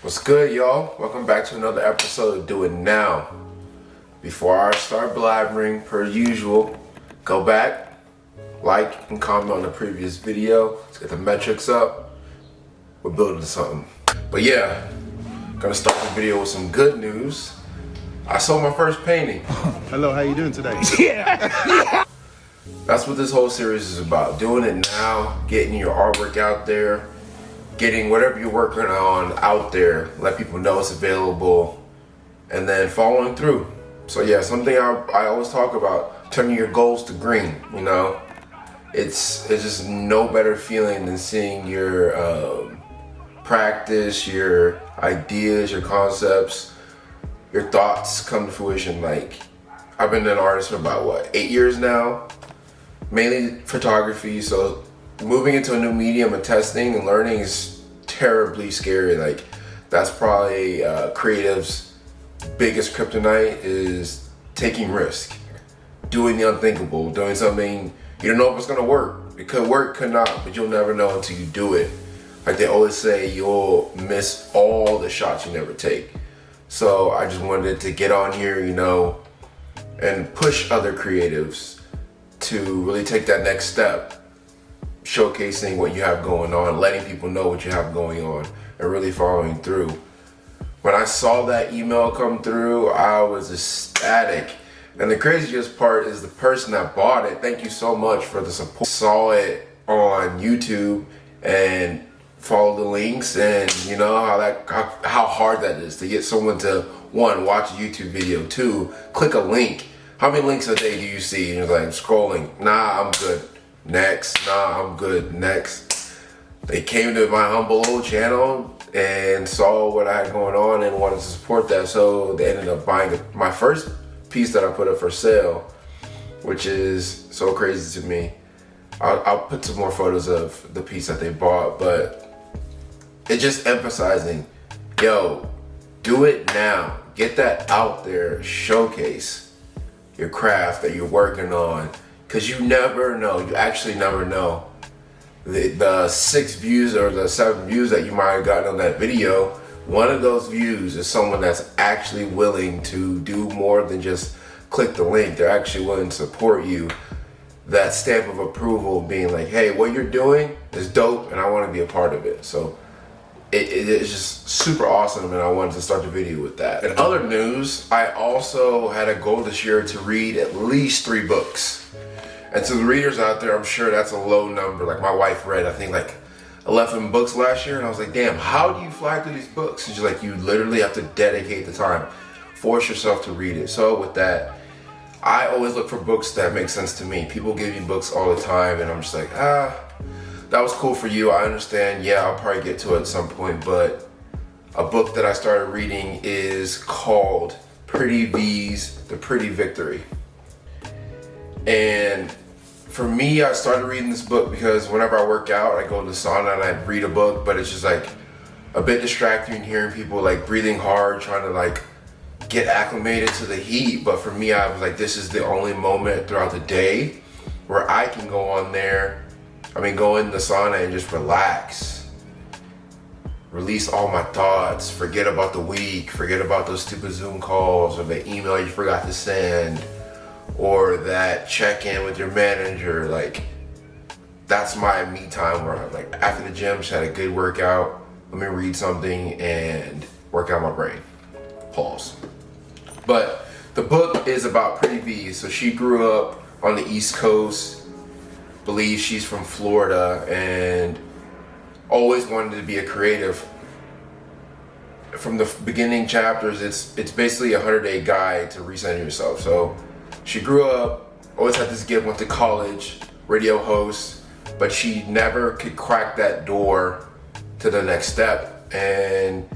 What's good, y'all? Welcome back to another episode of Do It Now. Before I start blabbering, per usual, go back, like, and comment on the previous video. Let's get the metrics up. We're building something. But yeah, gonna start the video with some good news. I sold my first painting. Hello, how you doing today? Yeah. That's what this whole series is about. Doing it now, getting your artwork out there, getting whatever you're working on out there, let people know it's available, and then following through. So yeah, something I always talk about, turning your goals to green, you know? It's just no better feeling than seeing your practice, your ideas, your concepts, your thoughts come to fruition. Like, I've been an artist for about, 8 years now? Mainly photography, so moving into a new medium and testing and learning is terribly scary. Like, that's probably creative's biggest kryptonite, is taking risk, doing the unthinkable, doing something you don't know if it's gonna work. It could work, could not, but you'll never know until you do it. Like they always say, you'll miss all the shots you never take. So I just wanted to get on here, you know, and push other creatives to really take that next step, showcasing what you have going on, letting people know what you have going on, and really following through. When I saw that email come through, I was ecstatic. And the craziest part is the person that bought it, thank you so much for the support, saw it on YouTube and followed the links, and you know how hard that is to get someone to, one, watch a YouTube video, two, click a link. How many links a day do you see? And you're like, scrolling, nah, I'm good. Next, nah, I'm good. Next. They came to my humble little channel and saw what I had going on and wanted to support that. So they ended up buying my first piece that I put up for sale, which is so crazy to me. I'll put some more photos of the piece that they bought, but it's just emphasizing, yo, do it now. Get that out there, showcase your craft that you're working on, because you never know, you actually never know. The 6 views or the 7 views that you might have gotten on that video, one of those views is someone that's actually willing to do more than just click the link. They're actually willing to support you. That stamp of approval being like, hey, what you're doing is dope and I want to be a part of it. So it's just super awesome, and I wanted to start the video with that. In other news, I also had a goal this year to read at least 3 books. And to the readers out there, I'm sure that's a low number. Like, my wife read, I think, like 11 books last year, and I was like, damn, how do you fly through these books? And she's like, you literally have to dedicate the time, force yourself to read it. So with that, I always look for books that make sense to me. People give me books all the time, and I'm just like, that was cool for you, I understand. Yeah, I'll probably get to it at some point, but a book that I started reading is called Pretty Vee's The Pretty Victory. And for me, I started reading this book because whenever I work out, I go to the sauna and I read a book, but it's just like a bit distracting hearing people like breathing hard, trying to like get acclimated to the heat. But for me, I was like, this is the only moment throughout the day where I can go on there, go in the sauna and just relax. Release all my thoughts, forget about the week, forget about those stupid Zoom calls or the email you forgot to send or that check-in with your manager. Like, that's my me time where I'm like, after the gym, just had a good workout, let me read something and work out my brain. Pause. But the book is about Pretty Vee. So she grew up on the East Coast, believe she's from Florida, and always wanted to be a creative. From the beginning chapters, it's basically a 100-day guide to recenter yourself. So she grew up, always had this gift, went to college, radio host, but she never could crack that door to the next step. And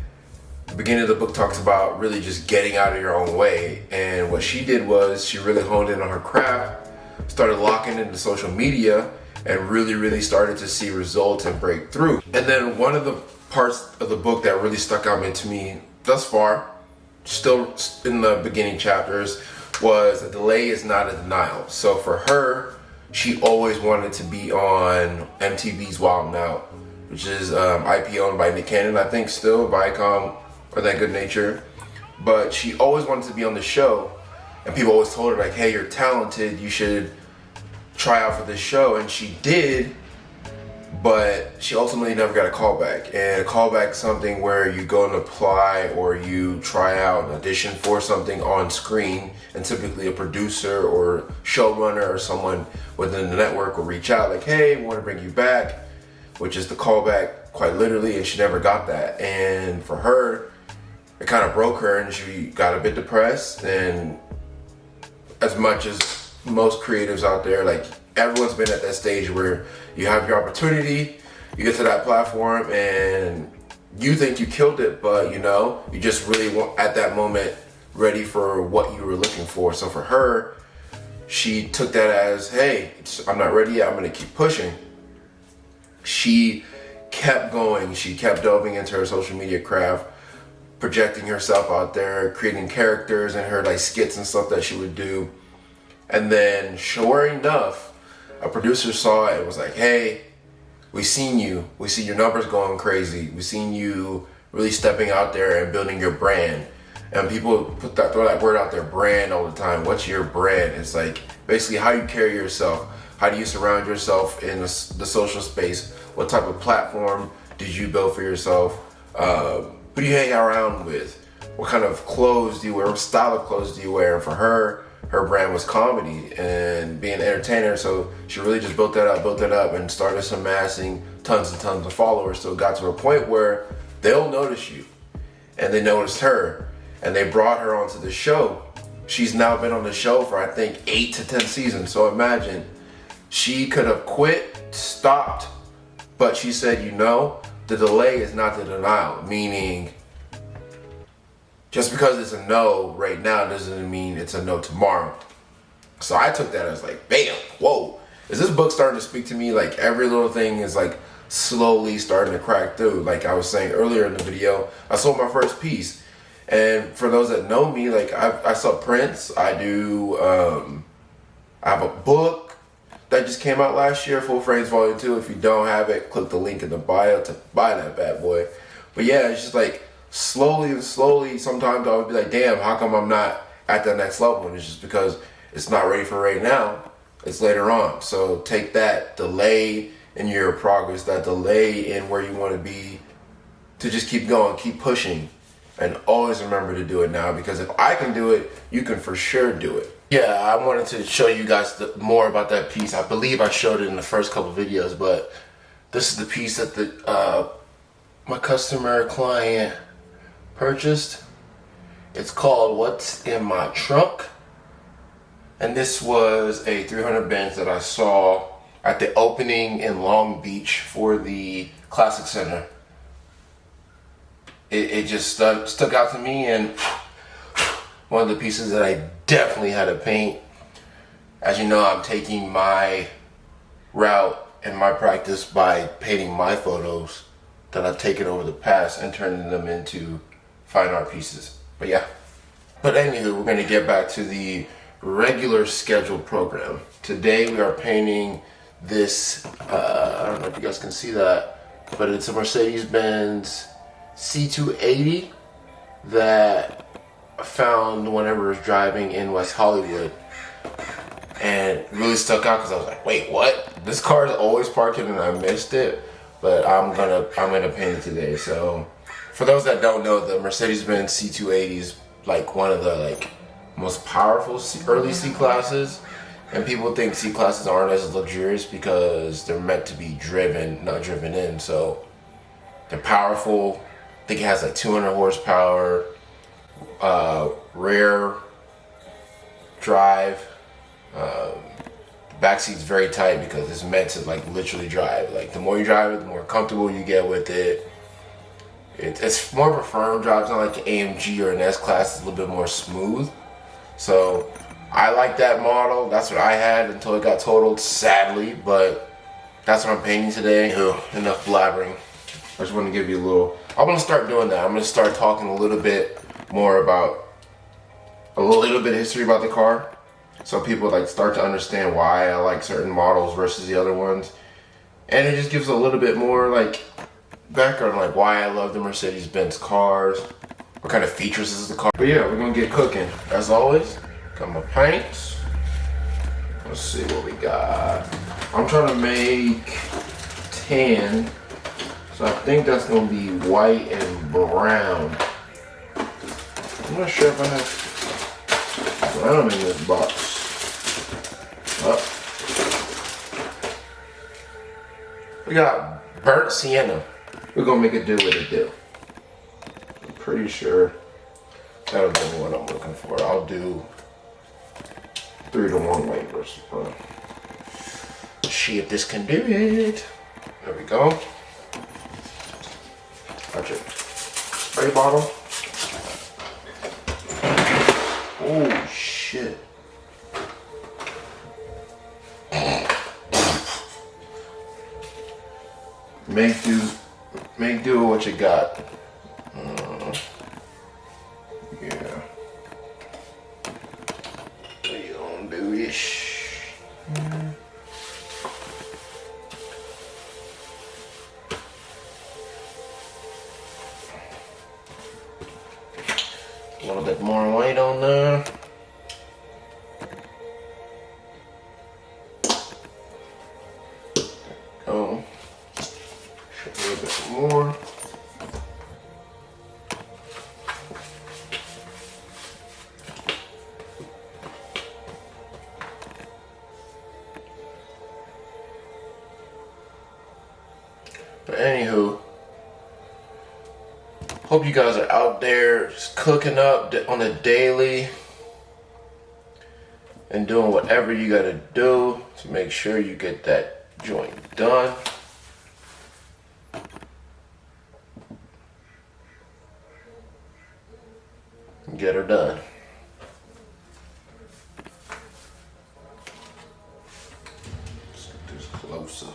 the beginning of the book talks about really just getting out of your own way. And what she did was she really honed in on her craft, started locking into social media, and really started to see results and break through. And then one of the parts of the book that really stuck out to me thus far, still in the beginning chapters, was a delay is not a denial. So for her, she always wanted to be on MTV's Wild 'N Out. which is IP owned by Nick Cannon, I think still, Viacom or That Good Nature. But she always wanted to be on the show, and people always told her like, hey, you're talented, you should try out for this show, and she did, but she ultimately never got a callback. And a callback is something where you go and apply or you try out an audition for something on screen, and typically a producer or showrunner or someone within the network will reach out like, hey, we want to bring you back, which is the callback quite literally, and she never got that. And for her, it kind of broke her, and she got a bit depressed. And as much as most creatives out there, like everyone's been at that stage where you have your opportunity, you get to that platform and you think you killed it, but you know, you just really want at that moment ready for what you were looking for. So for her, she took that as, hey, I'm not ready yet, I'm gonna keep pushing. She kept going, she kept delving into her social media craft, projecting herself out there, creating characters and her like skits and stuff that she would do. And then sure enough, a producer saw it and was like, hey, we seen you. We see your numbers going crazy. We seen you really stepping out there and building your brand. And people throw that word out there, brand, all the time. What's your brand? It's like basically how you carry yourself. How do you surround yourself in the social space? What type of platform did you build for yourself? Who do you hang around with? What kind of clothes do you wear? What style of clothes do you wear? And for her brand was comedy and being an entertainer. So she really just built that up and started amassing tons and tons of followers. So it got to a point where they'll notice you, and they noticed her, and they brought her onto the show. She's now been on the show for I think 8 to 10 seasons. So imagine, she could have quit, stopped, but she said, you know, the delay is not the denial, meaning just because it's a no right now doesn't mean it's a no tomorrow. So I took that as like, bam, whoa, is this book starting to speak to me? Like every little thing is like slowly starting to crack through. Like I was saying earlier in the video, I sold my first piece. And for those that know me, like I sell prints, I do, I have a book that just came out last year, Full Frames Volume 2. If you don't have it, click the link in the bio to buy that bad boy. But yeah, it's just like slowly and slowly, sometimes I'll be like, damn, how come I'm not at that next level? And it's just because it's not ready for right now, it's later on. So take that delay in your progress, that delay in where you want to be, to just keep going, keep pushing, and always remember to do it now, because if I can do it, you can for sure do it. Yeah, I wanted to show you guys more about that piece. I believe I showed it in the first couple videos, but this is the piece that my client purchased. It's called What's in My Trunk, and this was a 300 Benz that I saw at the opening in Long Beach for the Classic Center. It just stuck out to me, and one of the pieces that I definitely had to paint. As you know, I'm taking my route and my practice by painting my photos that I've taken over the past and turning them into fine art pieces. But yeah. But anywho, we're going to get back to the regular scheduled program. Today we are painting this, I don't know if you guys can see that, but it's a Mercedes Benz C280 that I found whenever I was driving in West Hollywood, and it really stuck out because I was like, wait, what? This car is always parking and I missed it, but I'm gonna paint it today. So for those that don't know, the Mercedes Benz C280 is like one of the like most powerful early C classes, and people think C classes aren't as luxurious because they're meant to be driven, not driven in. So they're powerful. I think it has like 200 horsepower, rear drive. The back seat's very tight because it's meant to like literally drive. Like the more you drive it, the more comfortable you get with it. It's more of a firm drive. It's not like an AMG or an S-Class. It's a little bit more smooth. So I like that model. That's what I had until it got totaled, sadly. But that's what I'm painting today. Enough blabbering. I just want to give you a little. I'm going to start doing that. I'm going to start talking a little bit more about a little bit of history about the car, so people like start to understand why I like certain models versus the other ones. And it just gives a little bit more like background, like why I love the Mercedes Benz cars, what kind of features is the car. But yeah, we're gonna get cooking. As always, got my paints. Let's see what we got. I'm trying to make tan, so I think that's gonna be white and brown. I'm not sure if I have brown in this box. Oh. We got burnt sienna. We're gonna make it do what it do. I'm pretty sure that'll be what I'm looking for. I'll do 3-to-1 weight versus brown. See if this can do it. There we go. Got your spray bottle. Oh shit. Make do with what you got. Yeah. We gonna do this. A little bit more white on there. Go. A little bit more. But anywho, hope you guys are out there just cooking up on a daily and doing whatever you gotta do to make sure you get that joint done. And get her done. Let's get this closer.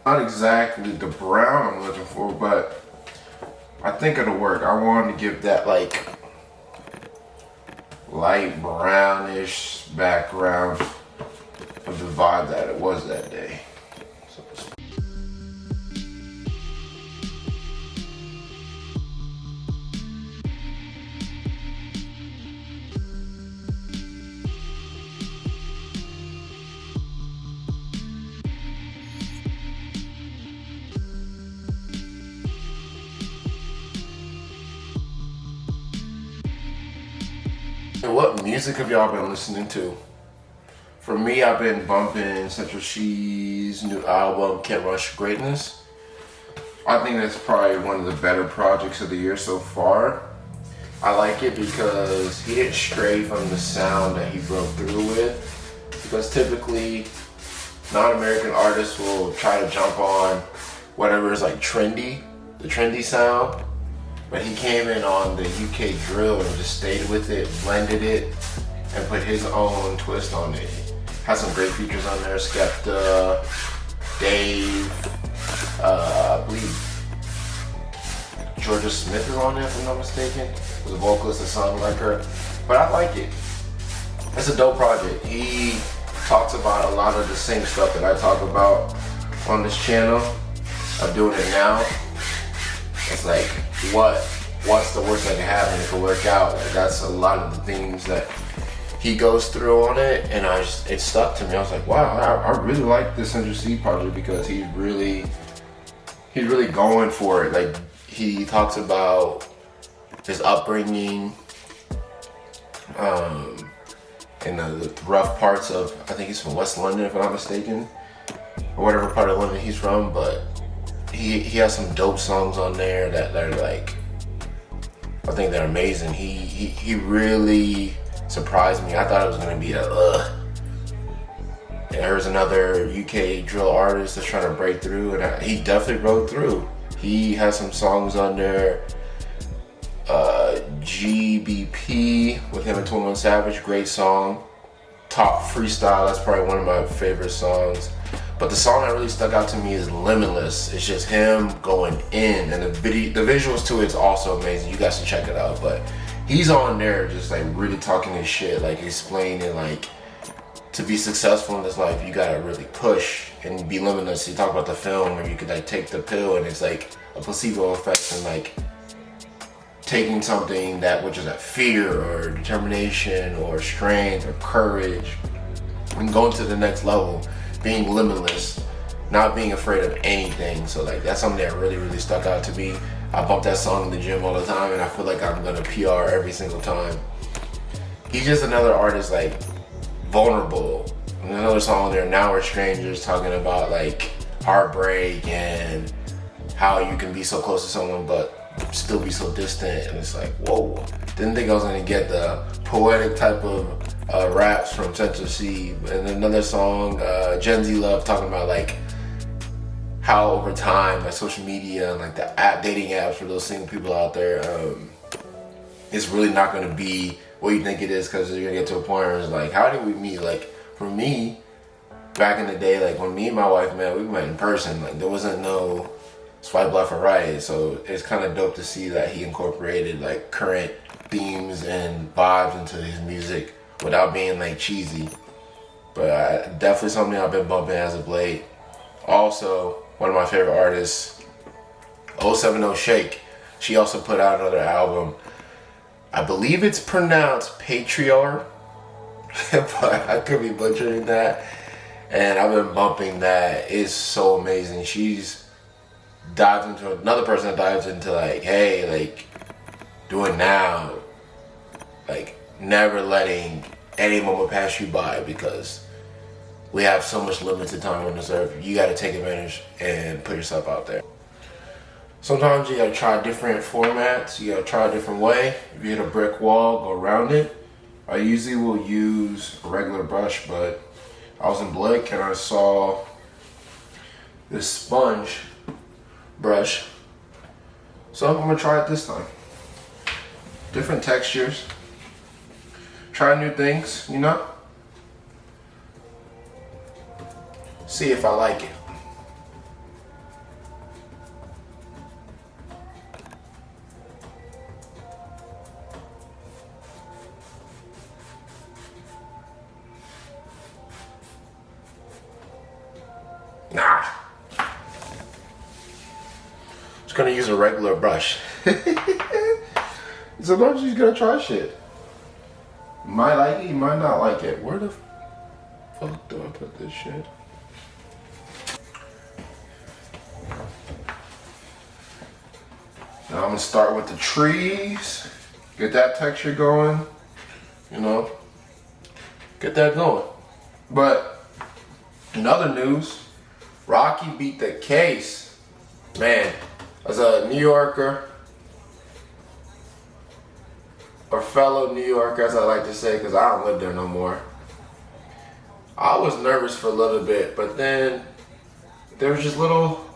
Not exactly the brown I'm looking for, but I think it'll work. I wanted to give that like light brownish background of the vibe that it was that day. So what music have y'all been listening to? For me, I've been bumping Central C's new album, Can't Rush Greatness. I think that's probably one of the better projects of the year so far. I like it because he didn't stray from the sound that he broke through with. Because typically, non-American artists will try to jump on whatever is like trendy, the trendy sound. But he came in on the UK drill and just stayed with it, blended it, and put his own twist on it. Has some great features on there. Skepta, Dave, I believe Georgia Smith is on there if I'm not mistaken. Was a vocalist, a songwriter. But I like it. It's a dope project. He talks about a lot of the same stuff that I talk about on this channel. I'm doing it now. It's like, what's the worst that can happen? It can work out. Like, that's a lot of the things that he goes through on it, and it stuck to me. I was like, wow, I really like this Central C project because he's really going for it. Like, he talks about his upbringing, and the rough parts of, I think he's from West London if I'm not mistaken, or whatever part of London he's from, but he has some dope songs on there that are like, I think they're amazing. He really surprised me. I thought it was gonna be there's another UK drill artist that's trying to break through, and he definitely broke through. He has some songs on there. GBP with him and 21 Savage, great song. Top Freestyle, that's probably one of my favorite songs. But the song that really stuck out to me is Limitless. It's just him going in, and the visuals to it's also amazing. You guys should check it out. But he's on there just like really talking his shit, like explaining like to be successful in this life, you gotta really push and be limitless. You talk about the film where you could like take the pill and it's like a placebo effect, and like taking something that which is a fear or determination or strength or courage and going to the next level, being limitless, not being afraid of anything. So like that's something that really, really stuck out to me. I bump that song in the gym all the time, and I feel like I'm gonna PR every single time. He's just another artist, like vulnerable. And another song there, Now We're Strangers, talking about like heartbreak and how you can be so close to someone but still be so distant. And it's like, whoa. Didn't think I was gonna get the poetic type of raps from Central C. And another song, Gen Z Love, talking about like how over time, like social media and like the dating apps for those single people out there, it's really not gonna be what you think it is, because you're gonna get to a point where it's like, how did we meet? Like for me, back in the day, like when me and my wife met, we met in person. Like there wasn't no swipe left or right. So it's kind of dope to see that he incorporated like current themes and vibes into his music without being like cheesy. But definitely something I've been bumping as of late. Also, one of my favorite artists, 070 Shake. She also put out another album. I believe it's pronounced Patriarch, but I could be butchering that. And I've been bumping that. It's so amazing. She's dived into another person that dives into like, hey, like do it now. Like never letting any moment pass you by, because we have so much limited time on this earth. You gotta take advantage and put yourself out there. Sometimes you gotta try different formats. You gotta try a different way. If you hit a brick wall, go around it. I usually will use a regular brush, but I was in Blick and I saw this sponge brush. So I'm gonna try it this time. Different textures. Try new things, you know? See if I like it. Nah. Just gonna use a regular brush. Sometimes you just gotta try shit. You might like it, you might not like it. Where the fuck do I put this shit? Now I'm gonna start with the trees. Get that texture going. You know, get that going. But in other news, Rocky beat the case. Man, as a New Yorker, or fellow New Yorker as I like to say, because I don't live there no more, I was nervous for a little bit, but then there was just little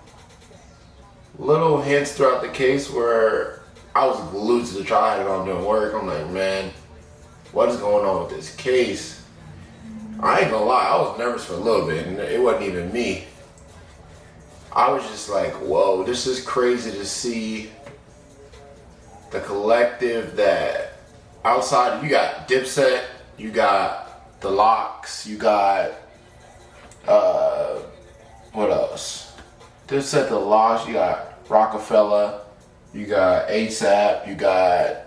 hints throughout the case where I was glued to the tripod on doing work. I'm like, man, what is going on with this case? I ain't gonna lie, I was nervous for a little bit, and it wasn't even me. I was just like, whoa, this is crazy to see the collective that outside, you got Dipset, you got The Locks, you got, what else? Dipset, The Locks, you got Rockefeller, you got ASAP, you got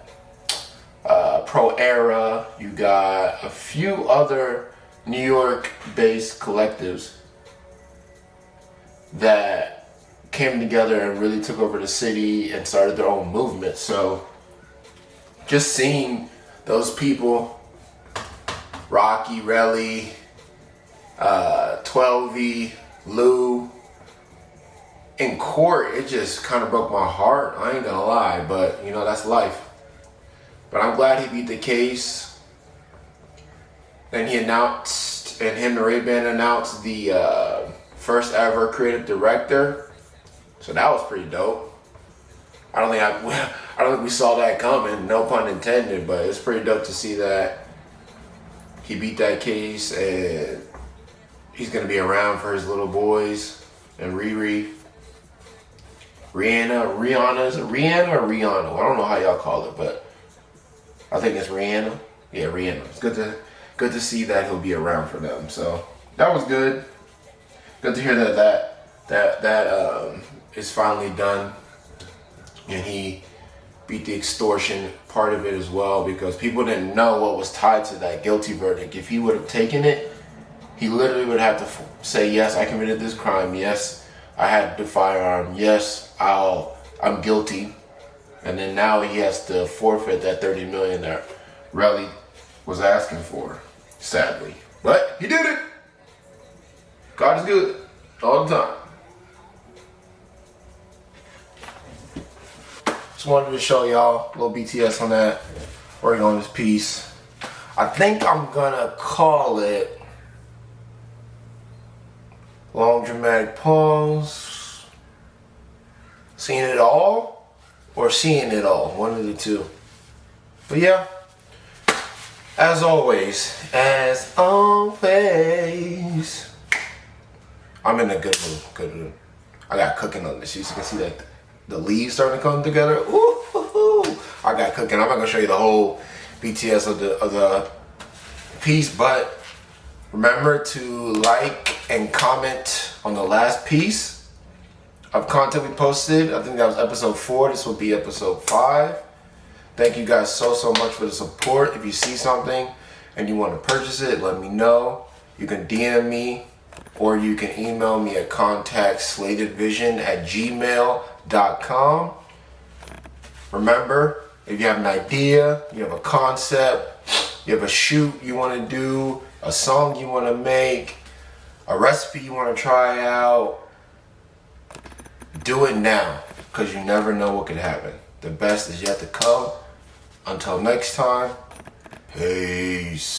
Pro Era, you got a few other New York-based collectives that came together and really took over the city and started their own movement. So just seeing those people, Rocky, Relly, 12V, Lou, in court, it just kind of broke my heart. I ain't gonna lie, but you know, that's life. But I'm glad he beat the case. And he announced, and him and Ray-Ban announced the first ever creative director. So that was pretty dope. I don't think we saw that coming, no pun intended, but it's pretty dope to see that he beat that case and he's gonna be around for his little boys and Riri. Rihanna, is it Rihanna or Rihanna? I don't know how y'all call it, but I think it's Rihanna. Yeah, Rihanna. It's good to good to see that he'll be around for them. So that was good. Good to hear that is finally done, and he beat the extortion part of it as well, because people didn't know what was tied to that guilty verdict. If he would have taken it, he literally would have to say, yes, I committed this crime. Yes, I had the firearm. Yes, I'm guilty. And then now he has to forfeit that $30 million that Relly was asking for, sadly. But he did it. God is good all the time. Just wanted to show y'all a little BTS on that. Working on this piece. I think I'm gonna call it long dramatic pause. Seeing it all or seeing it all. One of the two. But yeah. As always. I'm in a good mood. I got cooking on this. You can see that the leaves starting to come together. Ooh, I got cooking. I'm not gonna show you the whole BTS of the piece, but remember to like and comment on the last piece of content we posted. I think that was episode 4. This will be episode 5. Thank you guys so much for the support. If you see something and you want to purchase it, let me know. You can DM me, or you can email me at contact@slatedvision@gmail.com. Remember, if you have an idea, you have a concept, you have a shoot you want to do, a song you want to make, a recipe you want to try out, do it now, because you never know what could happen. The best is yet to come. Until next time, peace.